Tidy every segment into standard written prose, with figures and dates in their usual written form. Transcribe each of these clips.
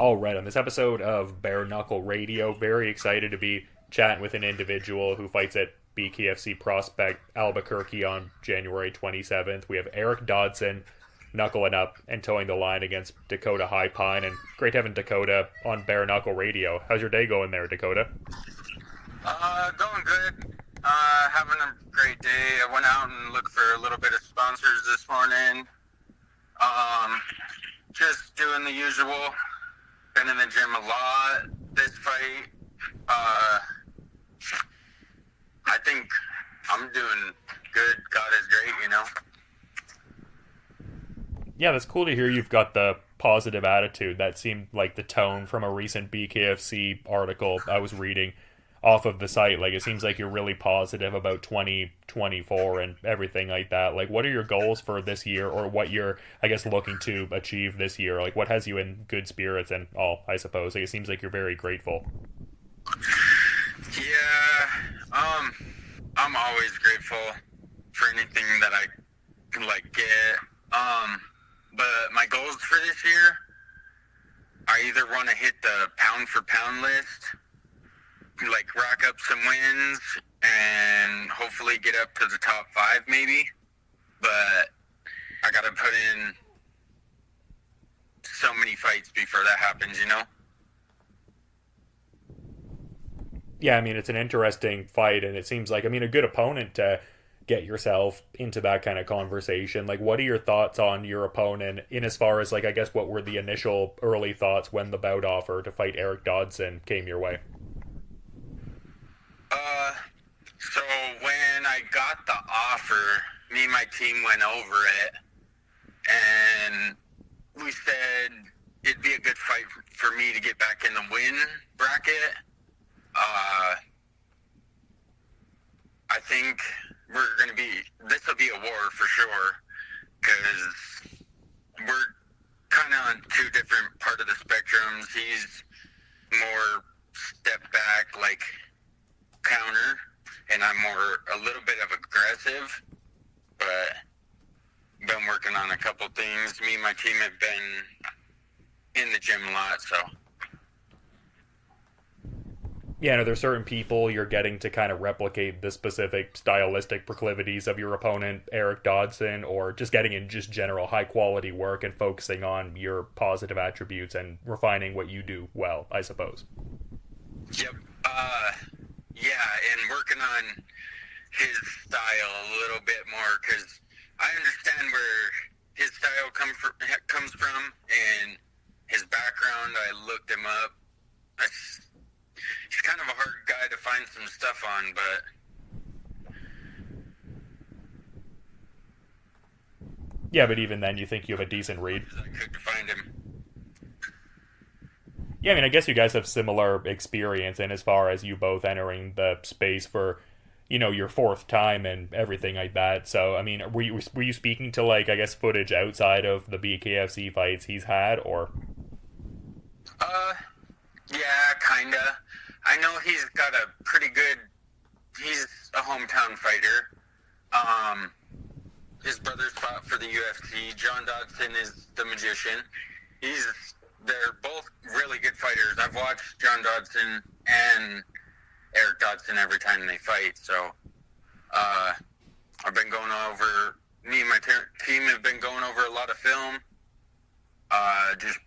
All right, on this episode of Bare Knuckle Radio, very excited to be chatting with an individual who fights at BKFC Prospect Albuquerque on January 27th. We have Eric Dodson knuckling up and towing the line against Dakota Highpine, and great having Dakota on Bare Knuckle Radio. How's your day going there, Dakota? Going good. Having a great day. I went out and looked for a little bit of sponsors this morning. Just doing the usual. Been in the gym a lot. This fight, I think I'm doing good. God is great, you know? Yeah, that's cool to hear you've got the positive attitude. That seemed like the tone from a recent BKFC article I was reading off of the site. Like, it seems like you're really positive about 2024 and everything like that. Like, what are your goals for this year, or what you're, I guess, looking to achieve this year? Like, what has you in good spirits and all, I suppose? Like, it seems like you're very grateful. Yeah, I'm always grateful for anything that I can, get. But my goals for this year, I either want to hit the pound-for-pound list, rack up some wins and hopefully get up to the top 5 maybe, but I gotta put in so many fights before that happens, you know? Yeah, I mean, it's an interesting fight, and it seems like, I mean, a good opponent to get yourself into that kind of conversation. Like, what are your thoughts on your opponent in as far as, I guess, what were the initial early thoughts when the bout offer to fight Eric Dodson came your way? So when I got the offer, me and my team went over it, and we said it'd be a good fight for me to get back in the win bracket. I think this will be a war for sure, because we're kind of on two different part of the spectrums. He's more step back, counter, and I'm a little bit of aggressive, but been working on a couple things. Me and my team have been in the gym a lot, so. Yeah, and are there certain people you're getting to kind of replicate the specific stylistic proclivities of your opponent, Eric Dodson, or just getting in just general high-quality work and focusing on your positive attributes and refining what you do well, I suppose? Yep. Yeah, and working on his style a little bit more, because I understand where his style comes from, and his background. I looked him up. He's kind of a hard guy to find some stuff on, but... Yeah, but even then, you think you have a decent read? I could find him. Yeah, I mean, I guess you guys have similar experience in as far as you both entering the space for, your fourth time and everything like that. So, I mean, were you speaking to, I guess, footage outside of the BKFC fights he's had, or? Yeah, kinda. I know he's got he's a hometown fighter. His brother's fought for the UFC. John Dodson is the magician. They're both really good fighters. I've watched John Dodson and Eric Dodson every time they fight, so I've been going over, me and my team have been going over a lot of film, just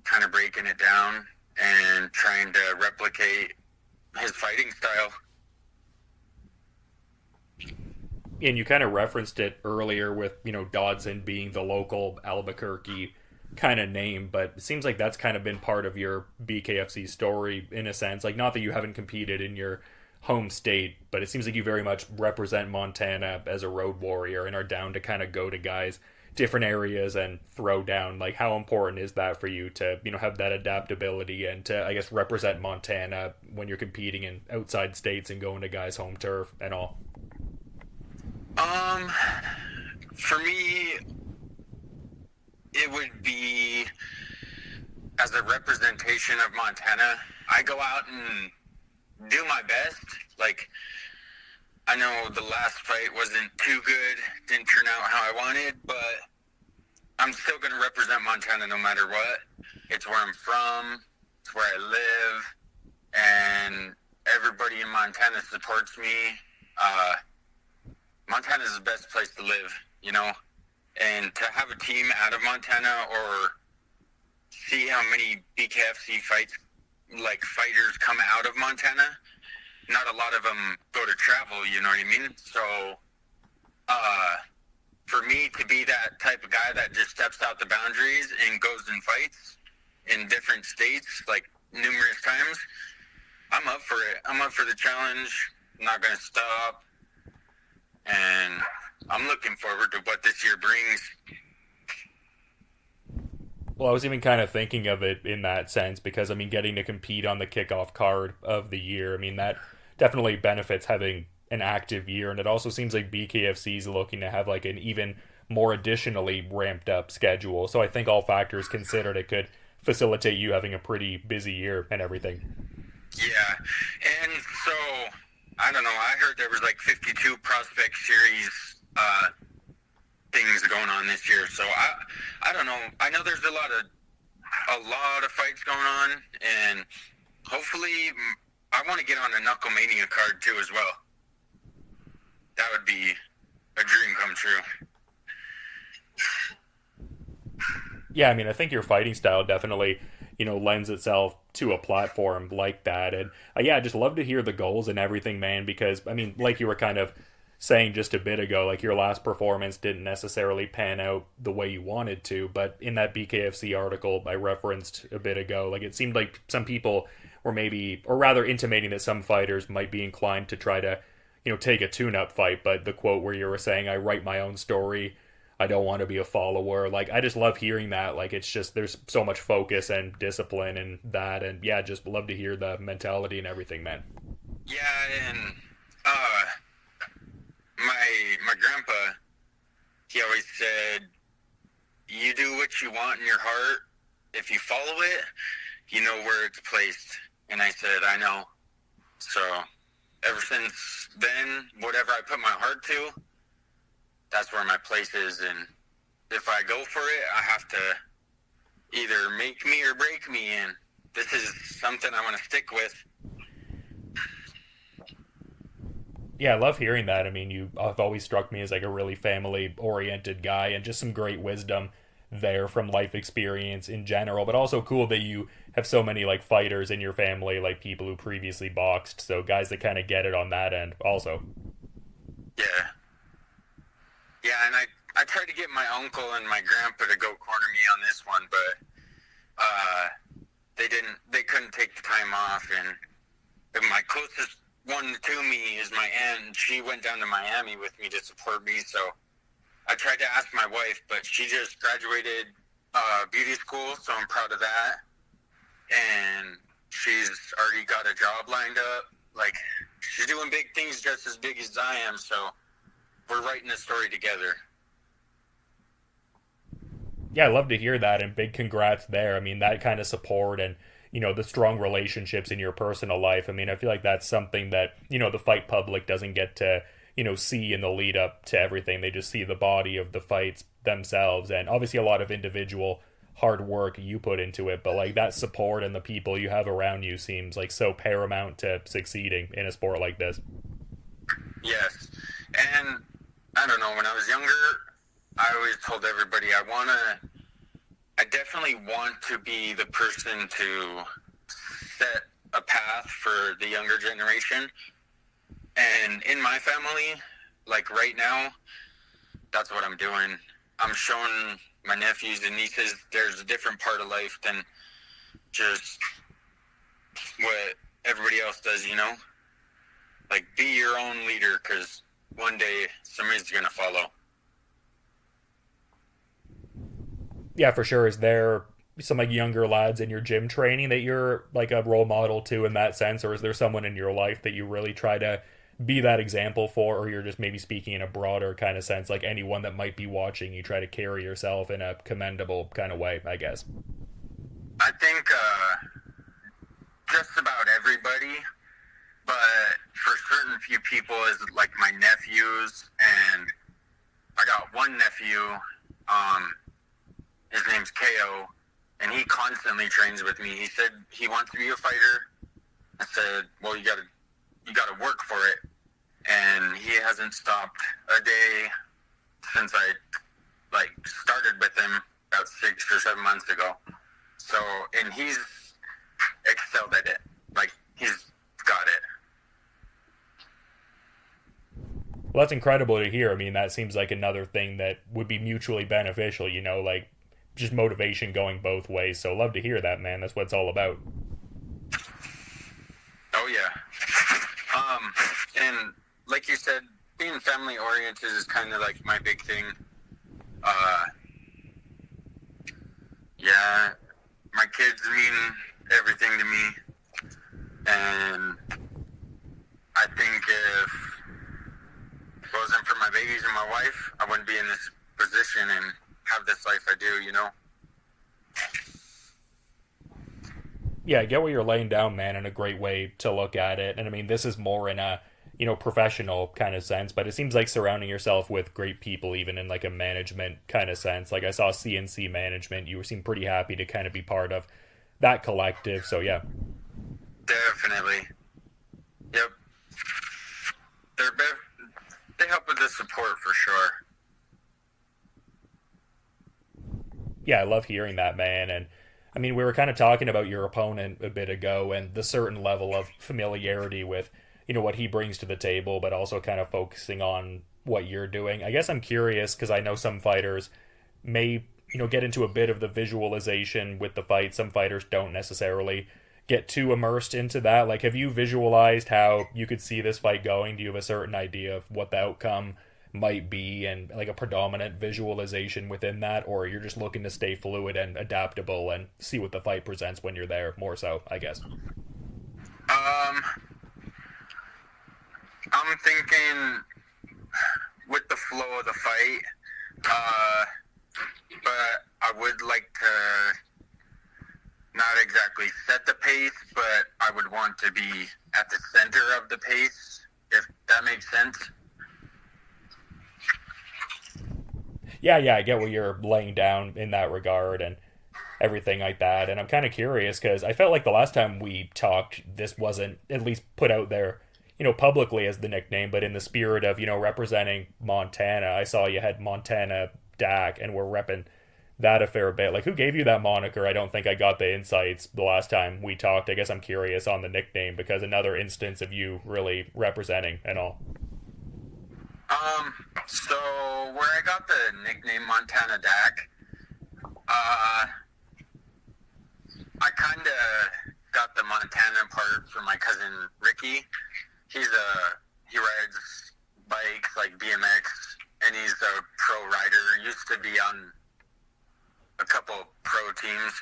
kind of breaking it down and trying to replicate his fighting style. And you kind of referenced it earlier with, Dodson being the local Albuquerque kind of name, but it seems like that's kind of been part of your BKFC story in a sense. Like, not that you haven't competed in your home state, but it seems like you very much represent Montana as a road warrior and are down to kind of go to guys different areas and throw down. Like, how important is that for you to, have that adaptability and to, I guess, represent Montana when you're competing in outside states and going to guys' home turf and all? For me, it would be as a representation of Montana. I go out and do my best. I know the last fight wasn't too good, didn't turn out how I wanted, but I'm still going to represent Montana no matter what. It's where I'm from. It's where I live. And everybody in Montana supports me. Montana's the best place to live, you know? And to have a team out of Montana or see how many BKFC fighters come out of Montana, not a lot of them go to travel, you know what I mean? So, for me to be that type of guy that just steps out the boundaries and goes and fights in different states, like numerous times, I'm up for it. I'm up for the challenge. I'm not going to stop. And I'm looking forward to what this year brings. Well, I was even kind of thinking of it in that sense because, I mean, getting to compete on the kickoff card of the year, I mean, that definitely benefits having an active year. And it also seems like BKFC is looking to have like an even more additionally ramped up schedule. So I think all factors considered, it could facilitate you having a pretty busy year and everything. Yeah. And so, I don't know, I heard there was like 52 prospect series things going on this year. So I don't know. I know there's a lot of fights going on, and hopefully I want to get on a Knuckle Mania card too as well. That would be a dream come true. Yeah, I mean, I think your fighting style definitely, lends itself to a platform like that. And yeah, I just love to hear the goals and everything, man, because, I mean, like you were kind of saying just a bit ago, like your last performance didn't necessarily pan out the way you wanted to, but in that BKFC article I referenced a bit ago, like it seemed like some people were maybe, or rather intimating that some fighters might be inclined to try to, take a tune-up fight, but the quote where you were saying, I write my own story, I don't want to be a follower. Like, I just love hearing that. Like, it's just, there's so much focus and discipline in that. And yeah, just love to hear the mentality and everything, man. Yeah, and my grandpa, he always said, you do what you want in your heart. If you follow it, you know where it's placed. And I said, I know. So ever since then, whatever I put my heart to, that's where my place is. And if I go for it, I have to either make me or break me. And this is something I want to stick with. Yeah, I love hearing that. I mean, you have always struck me as like a really family-oriented guy, and just some great wisdom there from life experience in general, but also cool that you have so many like fighters in your family, like people who previously boxed, so guys that kind of get it on that end also. Yeah, and I tried to get my uncle and my grandpa to go corner me on this one, but they couldn't take the time off. And my closest one to me is my aunt, and she went down to Miami with me to support me. So I tried to ask my wife, but she just graduated beauty school, so I'm proud of that. And she's already got a job lined up. Like, she's doing big things just as big as I am, so we're writing a story together. Yeah, I love to hear that, and big congrats there. I mean, that kind of support and, the strong relationships in your personal life. I mean, I feel like that's something that, the fight public doesn't get to, see in the lead up to everything. They just see the body of the fights themselves, and obviously a lot of individual hard work you put into it, but like that support and the people you have around you seems like so paramount to succeeding in a sport like this. Yes, and I don't know, when I was younger, I always told everybody I definitely want to be the person to set a path for the younger generation. And in my family, like right now, that's what I'm doing. I'm showing my nephews and nieces there's a different part of life than just what everybody else does, Like, be your own leader, because one day somebody's going to follow. Yeah, for sure. Is there some like younger lads in your gym training that you're like a role model to in that sense, or is there someone in your life that you really try to be that example for, or you're just maybe speaking in a broader kind of sense, like anyone that might be watching, you try to carry yourself in a commendable kind of way, I guess? I think just about everybody, but for certain few people is like my nephews, and I got one nephew, His name's KO, and he constantly trains with me. He said he wants to be a fighter. I said, well, you gotta work for it. And he hasn't stopped a day since I started with him about 6 or 7 months ago. So, and he's excelled at it. He's got it. Well, that's incredible to hear. I mean, that seems like another thing that would be mutually beneficial, just motivation going both ways. So love to hear that, man. That's what it's all about. Oh, yeah. And like you said, being family oriented is kind of like my big thing. Yeah, my kids mean everything to me. And I think if it wasn't for my babies and my wife, I wouldn't be in this position and have this life I do, Yeah, I get what you're laying down, man, and a great way to look at it. And I mean, this is more in a, professional kind of sense, but it seems like surrounding yourself with great people, even in like a management kind of sense. Like I saw CNC management, you seem pretty happy to kind of be part of that collective. So yeah. Definitely. Yep. They help with the support for sure. Yeah, I love hearing that, man. And I mean, we were kind of talking about your opponent a bit ago and the certain level of familiarity with, what he brings to the table, but also kind of focusing on what you're doing. I guess I'm curious because I know some fighters may, get into a bit of the visualization with the fight. Some fighters don't necessarily get too immersed into that. Like, have you visualized how you could see this fight going? Do you have a certain idea of what the outcome might be and like a predominant visualization within that, or you're just looking to stay fluid and adaptable and see what the fight presents when you're there more so, I guess? I'm thinking with the flow of the fight, but I would like to not exactly set the pace, but I would want to be at the center of the pace, if that makes sense. Yeah, I get what you're laying down in that regard and everything like that. And I'm kind of curious because I felt like the last time we talked, this wasn't at least put out there, publicly as the nickname, but in the spirit of, representing Montana. I saw you had Montana Dak and we're repping that a fair bit. Like, who gave you that moniker? I don't think I got the insights the last time we talked. I guess I'm curious on the nickname because another instance of you really representing and all. So where I got the nickname Montana Dak, I kind of got the Montana part from my cousin Ricky. He rides bikes like BMX, and he's a pro rider. Used to be on a couple pro teams,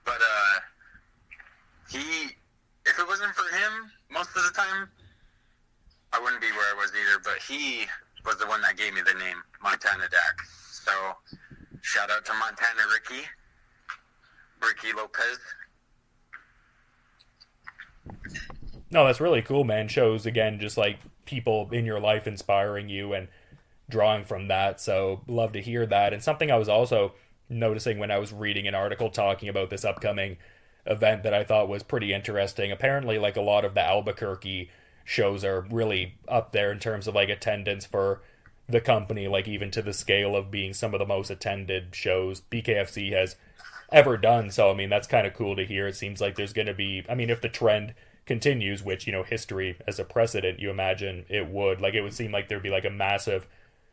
but if it wasn't for him, most of the time, I wouldn't be where I was either. But he was the one that gave me the name Montana Dak. So shout out to Montana Ricky Lopez. No, that's really cool, man. Shows, again, just like people in your life inspiring you and drawing from that. So love to hear that. And something I was also noticing when I was reading an article talking about this upcoming event that I thought was pretty interesting. Apparently, like, a lot of the Albuquerque shows are really up there in terms of like attendance for the company, like even to the scale of being some of the most attended shows BKFC has ever done. So I mean, that's kind of cool to hear. It seems like there's going to be, I mean, if the trend continues, which, history as a precedent, you imagine it would, like, it would seem like there'd be like a massive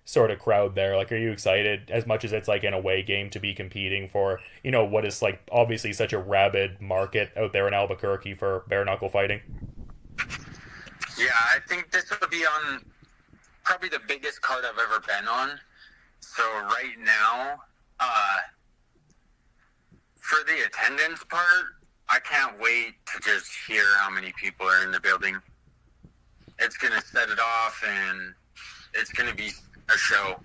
sort of crowd there. Like, are you excited, as much as it's like an away game, to be competing for, what is like obviously such a rabid market out there in Albuquerque for bare knuckle fighting? Yeah, I think this will be on probably the biggest card I've ever been on. So right now, for the attendance part, I can't wait to just hear how many people are in the building. It's going to set it off, and it's going to be a show.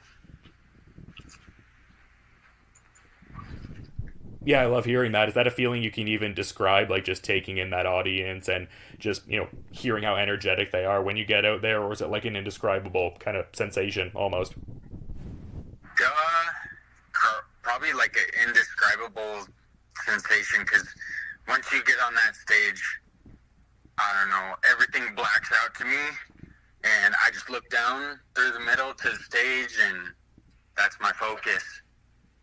Yeah, I love hearing that. Is that a feeling you can even describe, like just taking in that audience and just, hearing how energetic they are when you get out there, or is it like an indescribable kind of sensation almost? Probably probably like an indescribable sensation, because once you get on that stage, I don't know, everything blacks out to me, and I just look down through the middle to the stage, and that's my focus.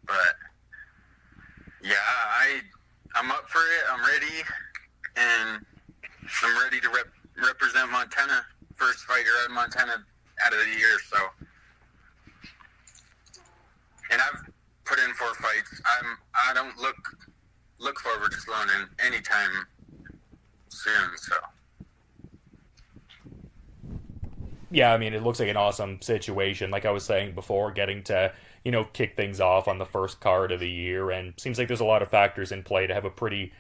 But yeah, I'm up for it. I'm ready, and I'm ready to represent Montana. First fighter out of Montana out of the year, so. And I've put in 4 fights. I don't look forward to slowing in anytime soon, so. Yeah, I mean, it looks like an awesome situation. Like I was saying before, getting to, kick things off on the first card of the year, and seems like there's a lot of factors in play to have a pretty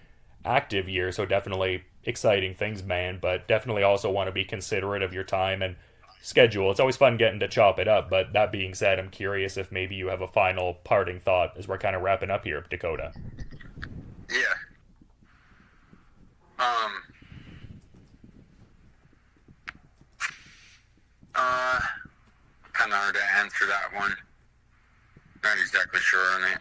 active year, so definitely exciting things, man, but definitely also want to be considerate of your time and schedule. It's always fun getting to chop it up, but that being said, I'm curious if maybe you have a final parting thought as we're kind of wrapping up here, Dakota. Yeah. Kind of hard to answer that one. Not exactly sure on it.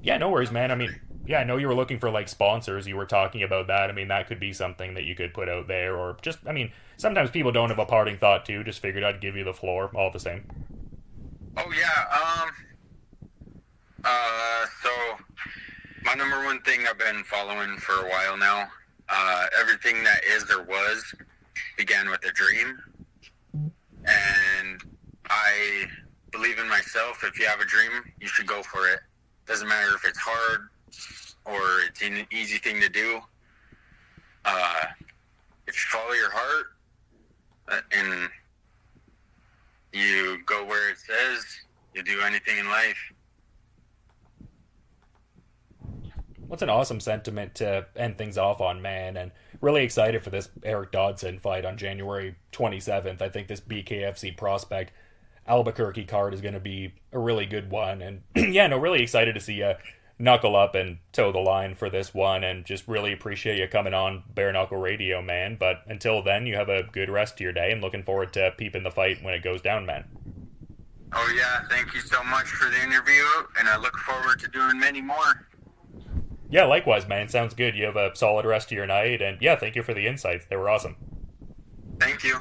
Yeah, no worries, man. I mean, yeah, I know you were looking for like sponsors. You were talking about that. I mean, that could be something that you could put out there, or just, I mean, sometimes people don't have a parting thought too. Just figured I'd give you the floor, all the same. Oh yeah. So my number one thing I've been following for a while now. Everything that is or was began with a dream, and I believe in myself. If you have a dream, you should go for it. Doesn't matter if it's hard or it's an easy thing to do. If you follow your heart and you go where it says, you do anything in life. What's an awesome sentiment to end things off on, man, and really excited for this Eric Dodson fight on January 27th. I think this BKFC prospect Albuquerque card is going to be a really good one, and yeah, no, really excited to see you knuckle up and toe the line for this one, and just really appreciate you coming on Bare Knuckle Radio, man. But until then, you have a good rest of your day, and looking forward to peeping the fight when it goes down, man. Oh yeah, thank you so much for the interview, and I look forward to doing many more. Yeah, likewise, man. Sounds good. You have a solid rest of your night, and yeah, thank you for the insights. They were awesome. Thank you.